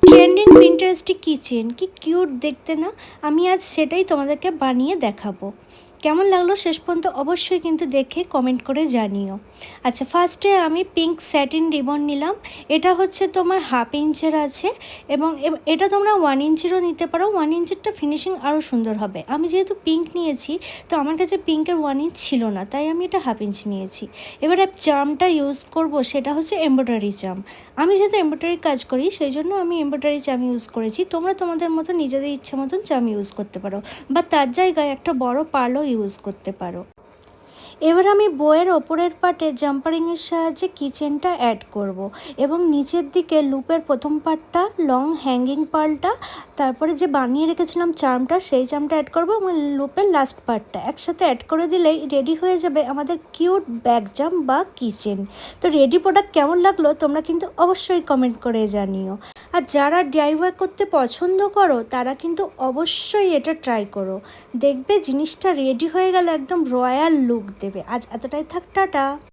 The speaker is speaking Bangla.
ট্রেন্ডিং পিন্টারেস্টে কিচেন কি কিউট দেখতে না। আমি আজ সেটাই তোমাদেরকে বানিয়ে দেখাবো। কেমন লাগলো শেষ পর্যন্ত অবশ্যই কিন্তু দেখে কমেন্ট করে জানিও। আচ্ছা, ফার্স্টে আমি পিঙ্ক স্যাটিন রিবন নিলাম। এটা হচ্ছে তোমার 1/2 ইঞ্চের আছে এবং এটা তোমরা 1 ইঞ্চিরও নিতে পারো। 1 ইঞ্চেরটা ফিনিশিং আরও সুন্দর হবে। আমি যেহেতু পিঙ্ক নিয়েছি তো আমার কাছে পিঙ্কের 1 ইঞ্চ ছিল না, তাই আমি এটা 1/2 ইঞ্চি নিয়েছি। এবারে চার্মটা ইউজ করব, সেটা হচ্ছে এমব্রয়ডারি চার্ম। আমি যেহেতু এমব্রয়ডারি কাজ করি সেই জন্য আমি এমব্রয়ডারি চাম ইউজ করেছি। তোমরা তোমাদের মতো নিজেদের ইচ্ছে মতন চাম ইউজ করতে পারো, বা তার জায়গায় একটা বড় পার্লও ইউজ করতে পারো। এবার আমি বইয়ের ওপরের পার্টে জাম্পারিংয়ের সাহায্যে কিচেনটা অ্যাড করব এবং নিচের দিকে লুপের প্রথম পার্টটা লং হ্যাঙ্গিং পার্লটা, তারপরে যে বানিয়ে রেখেছিলাম চার্মটা সেই চার্মটা অ্যাড করব এবং লুপের লাস্ট পার্টটা একসাথে অ্যাড করে দিলেই রেডি হয়ে যাবে আমাদের কিউট ব্যাক জাম্প বা কিচেন। তো রেডি প্রোডাক্ট কেমন লাগলো তোমরা কিন্তু অবশ্যই কমেন্ট করে জানিও। আর যারা ডিআইওয়াই করতে পছন্দ করো তারা কিন্তু অবশ্যই এটা ট্রাই করো, দেখবে জিনিসটা রেডি হয়ে গেলে একদম রয়্যাল লুক দেবে। আজ এতটাই থাক, টাটা।